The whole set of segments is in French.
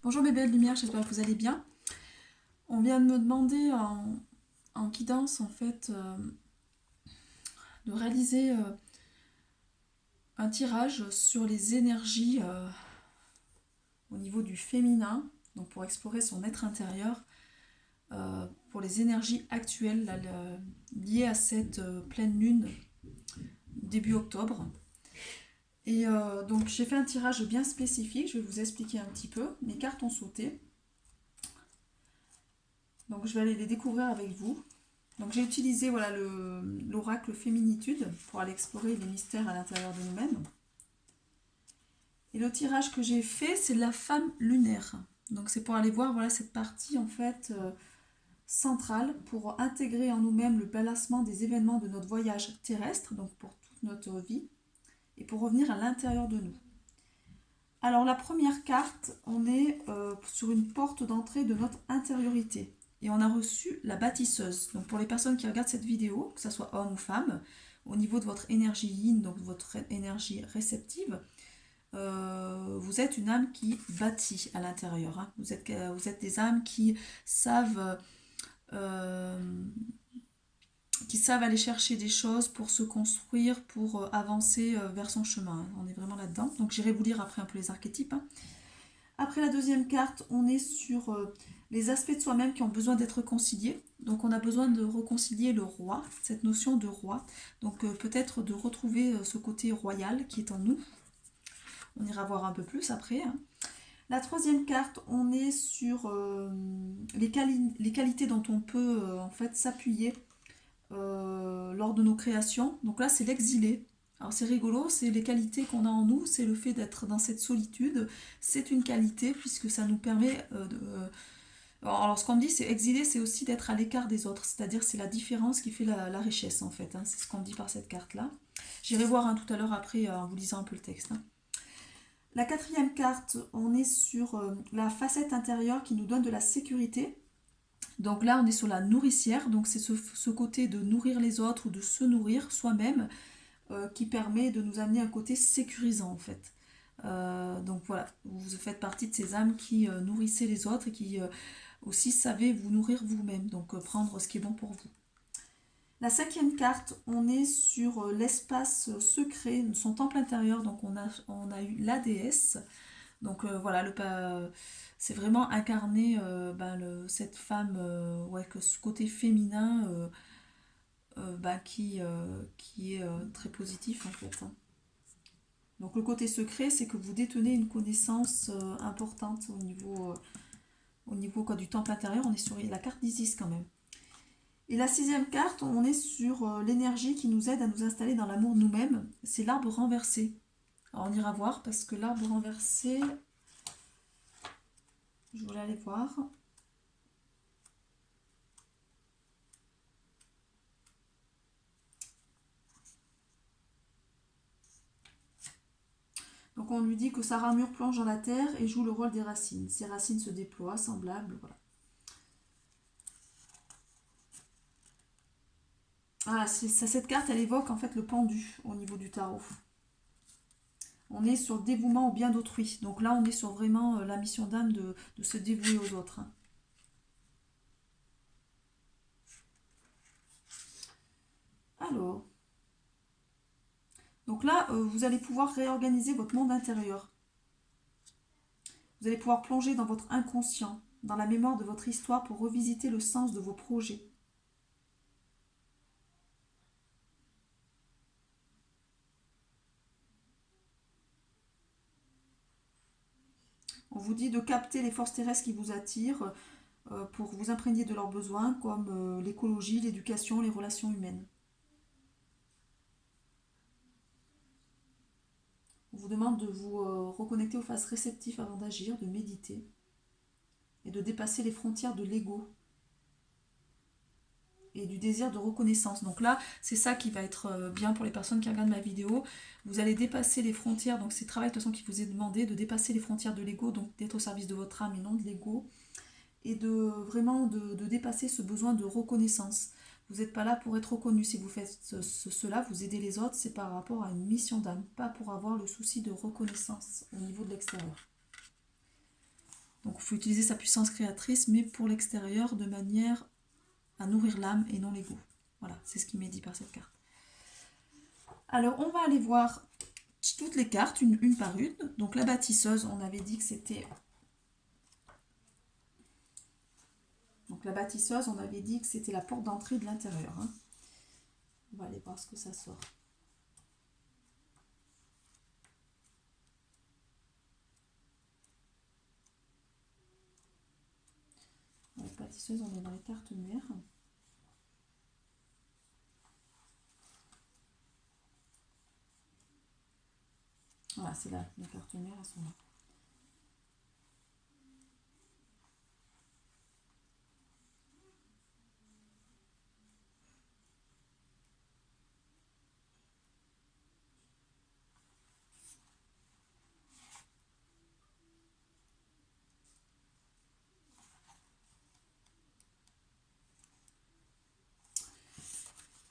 Bonjour mes belles lumières, j'espère que vous allez bien. On vient de me demander en guidance en fait de réaliser un tirage sur les énergies au niveau du féminin, donc pour explorer son être intérieur, pour les énergies actuelles là, liées à cette pleine lune début octobre. Et donc j'ai fait un tirage bien spécifique, je vais vous expliquer un petit peu. Mes cartes ont sauté, donc je vais aller les découvrir avec vous. Donc j'ai utilisé voilà, l'oracle Féminitude pour aller explorer les mystères à l'intérieur de nous-mêmes. Et le tirage que j'ai fait, c'est de la femme lunaire. Donc c'est pour aller voir voilà, cette partie en fait centrale pour intégrer en nous-mêmes le balancement des événements de notre voyage terrestre, donc pour toute notre vie, et pour revenir à l'intérieur de nous. Alors la première carte, on est sur une porte d'entrée de notre intériorité. Et on a reçu la bâtisseuse. Donc pour les personnes qui regardent cette vidéo, que ce soit homme ou femme, au niveau de votre énergie yin, donc votre énergie réceptive, vous êtes une âme qui bâtit à l'intérieur. Hein. Vous êtes des âmes euh, qui savent aller chercher des choses pour se construire, pour avancer vers son chemin. On est vraiment là-dedans. Donc j'irai vous lire après un peu les archétypes. Hein. Après la deuxième carte, on est sur les aspects de soi-même qui ont besoin d'être réconciliés. Donc on a besoin de réconcilier le roi, cette notion de roi. Donc peut-être de retrouver ce côté royal qui est en nous. On ira voir un peu plus après. Hein. La troisième carte, on est sur les qualités dont on peut en fait s'appuyer lors de nos créations. Donc là, c'est l'exilé. Alors c'est rigolo, c'est les qualités qu'on a en nous, c'est le fait d'être dans cette solitude. C'est une qualité puisque ça nous permet de... Alors ce qu'on me dit, c'est exilé, c'est aussi d'être à l'écart des autres. C'est-à-dire c'est la différence qui fait la richesse en fait. Hein. C'est ce qu'on me dit par cette carte-là. J'irai voir hein, tout à l'heure après en vous lisant un peu le texte. Hein. La quatrième carte, on est sur la facette intérieure qui nous donne de la sécurité. Donc là, on est sur la nourricière, donc c'est ce côté de nourrir les autres ou de se nourrir soi-même qui permet de nous amener un côté sécurisant en fait. Donc voilà, vous faites partie de ces âmes qui nourrissez les autres et qui aussi savez vous nourrir vous-même, donc prendre ce qui est bon pour vous. La cinquième carte, on est sur l'espace secret, son temple intérieur, donc on a eu la déesse. Donc voilà, c'est vraiment incarner cette femme, ouais, que ce côté féminin qui est très positif en fait. Hein. Donc le côté secret, c'est que vous détenez une connaissance importante au niveau quoi, du temple intérieur. On est sur la carte d'Isis quand même. Et la sixième carte, on est sur l'énergie qui nous aide à nous installer dans l'amour de nous-mêmes. C'est l'arbre renversé. Alors on ira voir parce que l'arbre renversé, je voulais aller voir. Donc on lui dit que sa ramure plonge dans la terre et joue le rôle des racines. Ces racines se déploient, semblables, voilà. Ah, cette carte, elle évoque en fait le pendu au niveau du tarot. On est sur le dévouement au bien d'autrui. Donc là, on est sur vraiment la mission d'âme de se dévouer aux autres. Hein. Alors, donc là, vous allez pouvoir réorganiser votre monde intérieur. Vous allez pouvoir plonger dans votre inconscient, dans la mémoire de votre histoire pour revisiter le sens de vos projets. On vous dit de capter les forces terrestres qui vous attirent pour vous imprégner de leurs besoins comme l'écologie, l'éducation, les relations humaines. On vous demande de vous reconnecter aux phases réceptives avant d'agir, de méditer et de dépasser les frontières de l'ego et du désir de reconnaissance. Donc là, c'est ça qui va être bien pour les personnes qui regardent ma vidéo. Vous allez dépasser les frontières, donc c'est le travail de toute façon qui vous est demandé, de dépasser les frontières de l'ego, donc d'être au service de votre âme et non de l'ego, et de vraiment de dépasser ce besoin de reconnaissance. Vous n'êtes pas là pour être reconnu. Si vous faites cela, vous aidez les autres, c'est par rapport à une mission d'âme, pas pour avoir le souci de reconnaissance au niveau de l'extérieur. Donc il faut utiliser sa puissance créatrice, mais pour l'extérieur, de manière à nourrir l'âme et non l'ego. Voilà, c'est ce qui m'est dit par cette carte. Alors on va aller voir toutes les cartes, une par une. Donc la bâtisseuse, on avait dit que c'était... Donc la bâtisseuse, on avait dit que c'était la porte d'entrée de l'intérieur. Hein. On va aller voir ce que ça sort. La bâtisseuse, on est dans les cartes mères. Voilà, c'est là, les cartes mères, elles sont là.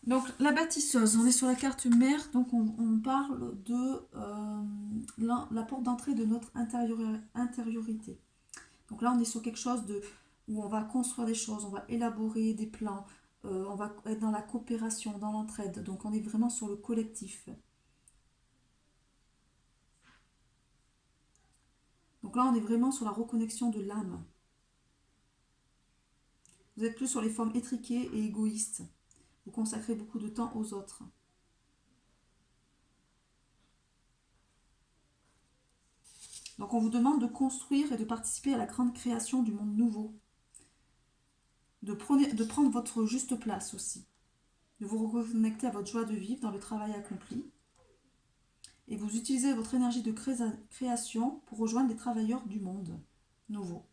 Donc la bâtisseuse, on est sur la carte mère, donc on parle de la porte d'entrée de notre intériorité. Donc là on est sur quelque chose où on va construire des choses, on va élaborer des plans, on va être dans la coopération, dans l'entraide, donc on est vraiment sur le collectif. Donc là on est vraiment sur la reconnexion de l'âme. Vous êtes plus sur les formes étriquées et égoïstes. Vous consacrez beaucoup de temps aux autres. Donc on vous demande de construire et de participer à la grande création du monde nouveau. De prendre votre juste place aussi. De vous reconnecter à votre joie de vivre dans le travail accompli. Et vous utilisez votre énergie de création pour rejoindre les travailleurs du monde nouveau.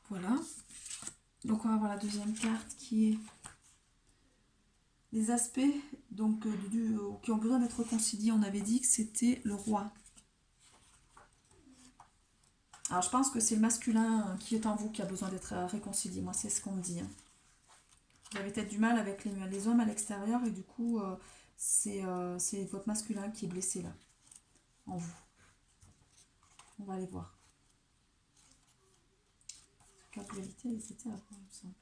Voilà. Donc on va voir la deuxième carte qui est les aspects donc, qui ont besoin d'être réconciliés. On avait dit que c'était le roi. Alors je pense que c'est le masculin qui est en vous qui a besoin d'être réconcilié. Moi c'est ce qu'on me dit. Hein. Vous avez peut-être du mal avec les hommes à l'extérieur et du coup c'est votre masculin qui est blessé là, en vous. On va aller voir. Capacité, c'était après, il me semble.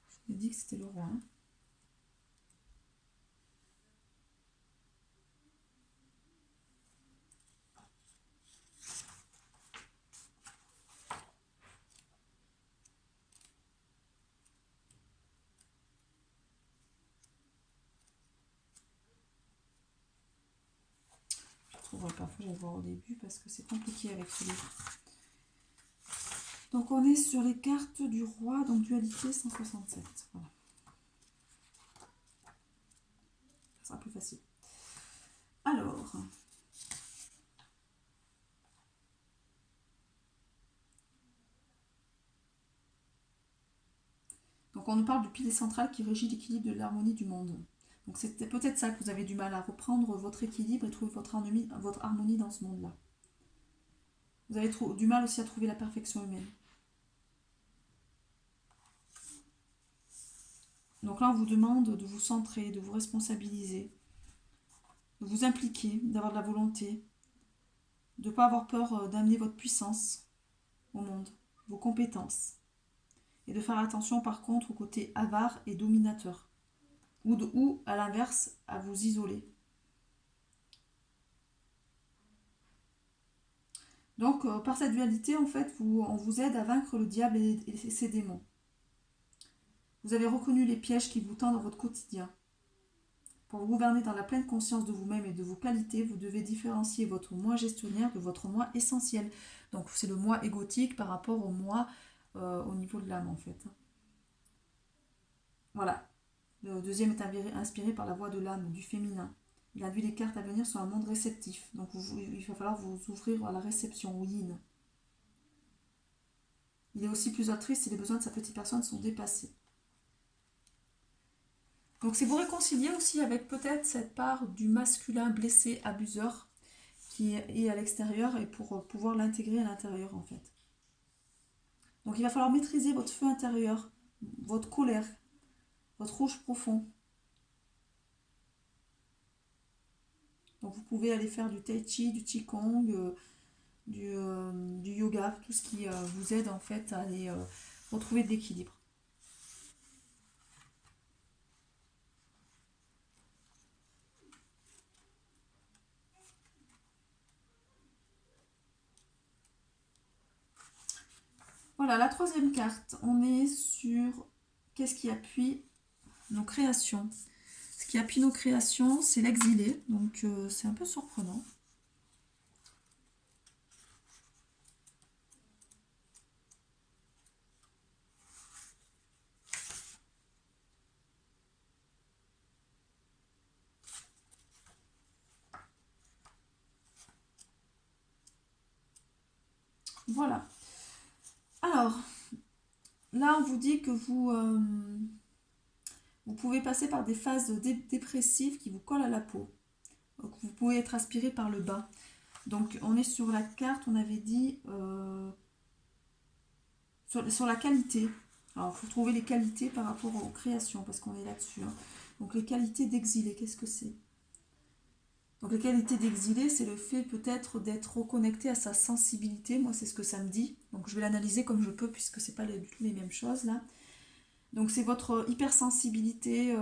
Je vous ai dit que c'était le roi. Hein. Je ne trouverai pas, faut que j'aille voir au début parce que c'est compliqué avec ce livre. Donc on est sur les cartes du roi, donc dualité 167. Voilà. Ça sera plus facile. Alors, donc on nous parle du pilier central qui régit l'équilibre de l'harmonie du monde. Donc c'est peut-être ça que vous avez du mal à reprendre votre équilibre et trouver votre harmonie dans ce monde-là. Vous avez du mal aussi à trouver la perfection humaine. Donc là, on vous demande de vous centrer, de vous responsabiliser, de vous impliquer, d'avoir de la volonté, de ne pas avoir peur d'amener votre puissance au monde, vos compétences. Et de faire attention par contre au côté avare et dominateur. Ou à l'inverse, à vous isoler. Donc par cette dualité, en fait, on vous aide à vaincre le diable et ses démons. Vous avez reconnu les pièges qui vous tendent dans votre quotidien. Pour vous gouverner dans la pleine conscience de vous-même et de vos qualités, vous devez différencier votre moi gestionnaire de votre moi essentiel. Donc c'est le moi égotique par rapport au moi au niveau de l'âme en fait. Voilà. Le deuxième est inspiré par la voix de l'âme, du féminin. Il induit les cartes à venir sur un monde réceptif. Donc il va falloir vous ouvrir à la réception, au yin. Il est aussi plus altruiste si les besoins de sa petite personne sont dépassés. Donc c'est vous réconcilier aussi avec peut-être cette part du masculin blessé, abuseur, qui est à l'extérieur et pour pouvoir l'intégrer à l'intérieur en fait. Donc il va falloir maîtriser votre feu intérieur, votre colère, votre rouge profond. Donc vous pouvez aller faire du tai chi, du qigong, du yoga, tout ce qui vous aide en fait à aller retrouver de l'équilibre. Voilà, la troisième carte, on est sur qu'est-ce qui appuie nos créations. Ce qui appuie nos créations, c'est l'exilé, donc c'est un peu surprenant. Voilà. Alors, là, on vous dit que vous pouvez passer par des phases dépressives qui vous collent à la peau. Donc, vous pouvez être aspiré par le bas. Donc, on est sur la carte, on avait dit sur la qualité. Alors, il faut trouver les qualités par rapport aux créations, parce qu'on est là-dessus. Hein. Donc, les qualités d'exilé, qu'est-ce que c'est? Donc, les qualités d'exilé, c'est le fait peut-être d'être reconnecté à sa sensibilité. Moi, c'est ce que ça me dit. Donc, je vais l'analyser comme je peux, puisque ce n'est pas du tout les mêmes choses, là. Donc, c'est votre hypersensibilité,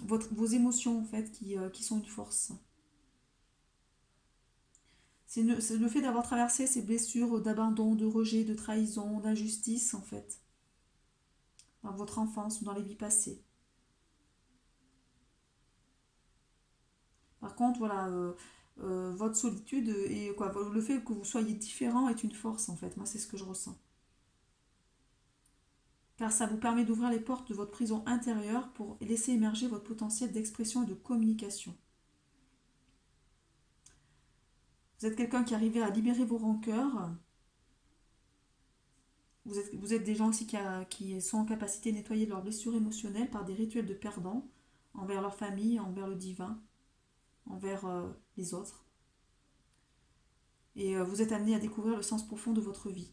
vos émotions, en fait, qui sont une force. C'est le fait d'avoir traversé ces blessures d'abandon, de rejet, de trahison, d'injustice, en fait, dans votre enfance ou dans les vies passées. Par contre, voilà, votre solitude et quoi, le fait que vous soyez différent est une force, en fait. Moi, c'est ce que je ressens. Car ça vous permet d'ouvrir les portes de votre prison intérieure pour laisser émerger votre potentiel d'expression et de communication. Vous êtes quelqu'un qui arrive à libérer vos rancœurs. Vous êtes des gens aussi qui sont en capacité de nettoyer leurs blessures émotionnelles par des rituels de pardon envers leur famille, envers le divin, envers les autres. Et vous êtes amené à découvrir le sens profond de votre vie,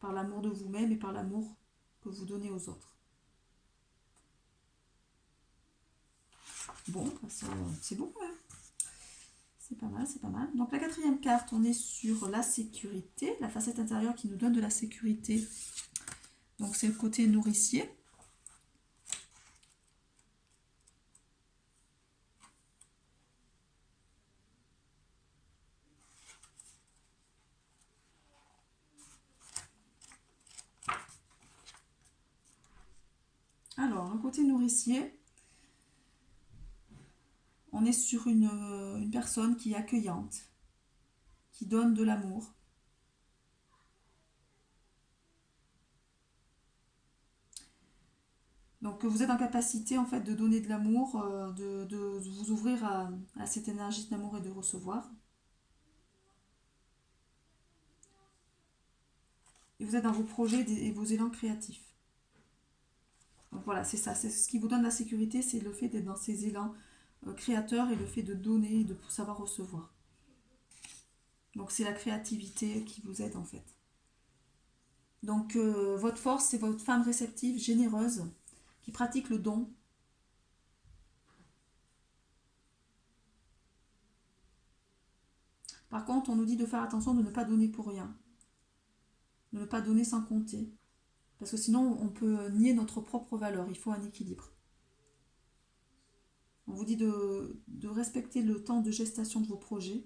par l'amour de vous-même et par l'amour que vous donnez aux autres. Bon, c'est bon, ouais. C'est pas mal, c'est pas mal. Donc la quatrième carte, on est sur la sécurité, la facette intérieure qui nous donne de la sécurité. Donc c'est le côté nourricier. Alors, le côté nourricier, on est sur une personne qui est accueillante, qui donne de l'amour. Donc vous êtes en capacité en fait de donner de l'amour, de vous ouvrir à cette énergie d'amour et de recevoir. Et vous êtes dans vos projets et vos élans créatifs. Donc voilà, c'est ça, c'est ce qui vous donne la sécurité, c'est le fait d'être dans ces élans créateurs et le fait de donner et de savoir recevoir. Donc c'est la créativité qui vous aide en fait. Donc votre force, c'est votre femme réceptive, généreuse, qui pratique le don. Par contre, on nous dit de faire attention de ne pas donner pour rien, de ne pas donner sans compter. Parce que sinon, on peut nier notre propre valeur. Il faut un équilibre. On vous dit de respecter le temps de gestation de vos projets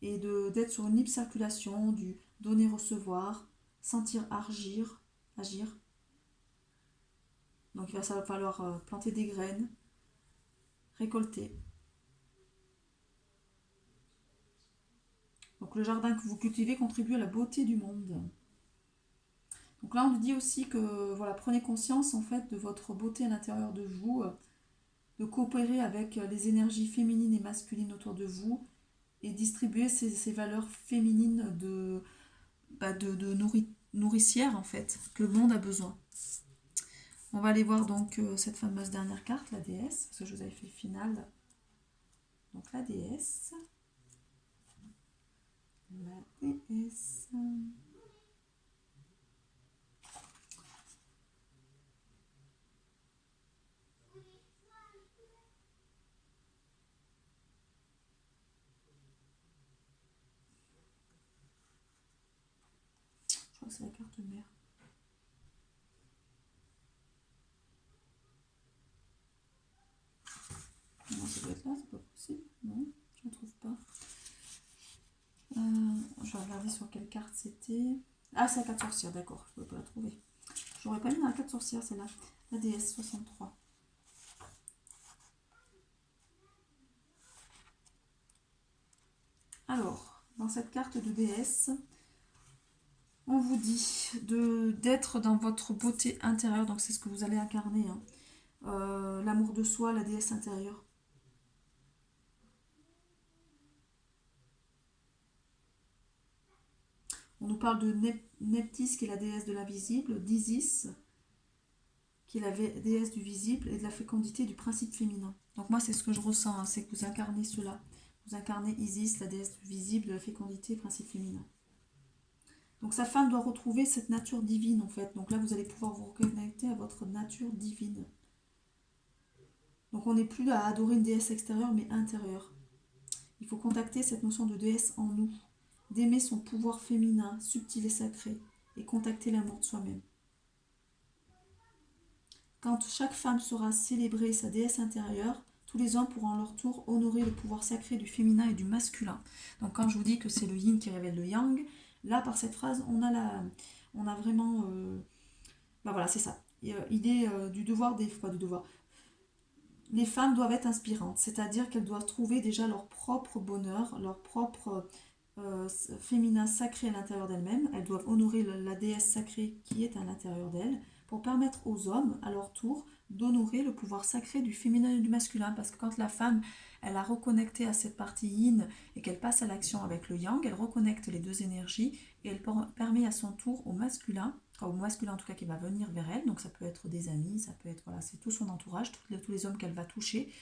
et d'être sur une libre circulation du donner-recevoir, sentir agir. Donc il va falloir planter des graines, récolter. Donc le jardin que vous cultivez contribue à la beauté du monde. Donc là, on nous dit aussi que voilà, prenez conscience en fait de votre beauté à l'intérieur de vous, de coopérer avec les énergies féminines et masculines autour de vous et distribuer ces valeurs féminines de nourricière en fait, que le monde a besoin. On va aller voir donc cette fameuse dernière carte, la déesse, parce que je vous avais fait le final. Donc la déesse. La déesse. crois que c'est la carte mère. Non, ça doit être là, c'est pas possible. Non, je ne trouve pas. Je vais regarder sur quelle carte c'était. Ah, c'est la carte sorcière, d'accord, je ne peux pas la trouver. J'aurais pas mis dans la carte sorcière, celle-là. La déesse 63. Alors, dans cette carte de déesse, on vous dit d'être dans votre beauté intérieure, donc c'est ce que vous allez incarner. Hein. L'amour de soi, la déesse intérieure. On nous parle de Neptis, qui est la déesse de l'invisible, d'Isis, qui est la déesse du visible, et de la fécondité du principe féminin. Donc moi, c'est ce que je ressens, hein, c'est que vous incarnez cela. Vous incarnez Isis, la déesse du visible, de la fécondité, principe féminin. Donc sa femme doit retrouver cette nature divine, en fait. Donc là, vous allez pouvoir vous reconnecter à votre nature divine. Donc on n'est plus à adorer une déesse extérieure, mais intérieure. Il faut contacter cette notion de déesse en nous, d'aimer son pouvoir féminin, subtil et sacré, et contacter l'amour de soi-même. Quand chaque femme saura célébrer sa déesse intérieure, tous les hommes pourront à leur tour honorer le pouvoir sacré du féminin et du masculin. Donc quand je vous dis que c'est le yin qui révèle le yang, là par cette phrase, on a vraiment... ben voilà, c'est ça. Idée du devoir des... Pas du devoir. Les femmes doivent être inspirantes, c'est-à-dire qu'elles doivent trouver déjà leur propre bonheur, leur propre féminin sacré à l'intérieur d'elles-mêmes. Elles doivent honorer la déesse sacrée qui est à l'intérieur d'elles pour permettre aux hommes, à leur tour, d'honorer le pouvoir sacré du féminin et du masculin. Parce que quand la femme, elle a reconnecté à cette partie yin et qu'elle passe à l'action avec le yang, elle reconnecte les deux énergies et elle permet à son tour au masculin en tout cas qui va venir vers elle, donc ça peut être des amis, ça peut être, voilà, c'est tout son entourage, tous les hommes qu'elle va toucher,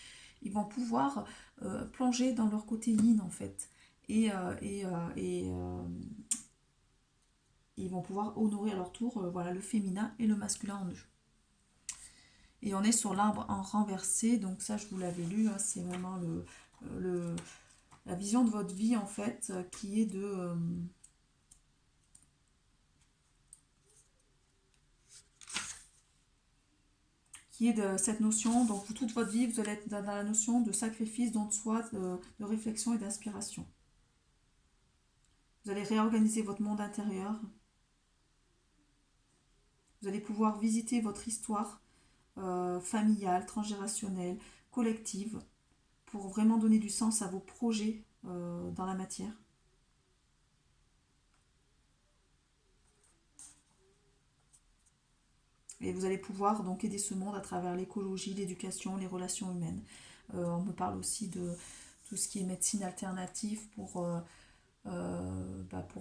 ils vont pouvoir plonger dans leur côté yin en fait, et ils vont pouvoir honorer à leur tour voilà, le féminin et le masculin en eux. Et on est sur l'arbre en renversé, donc ça je vous l'avais lu, hein, c'est vraiment la vision de votre vie en fait, qui est de cette notion, donc toute votre vie, vous allez être dans la notion de sacrifice, don de soi, de réflexion et d'inspiration. Vous allez réorganiser votre monde intérieur. Vous allez pouvoir visiter votre histoire familiale, transgénérationnelle, collective, pour vraiment donner du sens à vos projets dans la matière. Et vous allez pouvoir donc aider ce monde à travers l'écologie, l'éducation, les relations humaines. On me parle aussi de tout ce qui est médecine alternative pour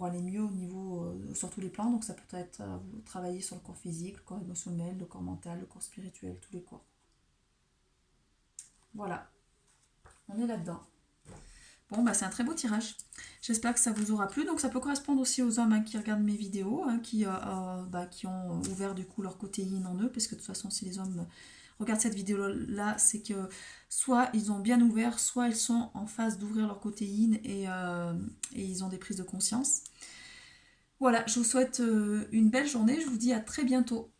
aller mieux au niveau sur tous les plans. Donc ça peut être travailler sur le corps physique, le corps émotionnel, le corps mental, le corps spirituel, tous les corps. Voilà, on est là-dedans. Bon, bah c'est un très beau tirage. J'espère que ça vous aura plu. Donc ça peut correspondre aussi aux hommes qui regardent mes vidéos, qui ont ouvert du coup leur côté yin en eux, parce que de toute façon si les hommes regardent cette vidéo-là, c'est que soit ils ont bien ouvert, soit ils sont en phase d'ouvrir leur côté yin et ils ont des prises de conscience. Voilà, je vous souhaite une belle journée, je vous dis à très bientôt.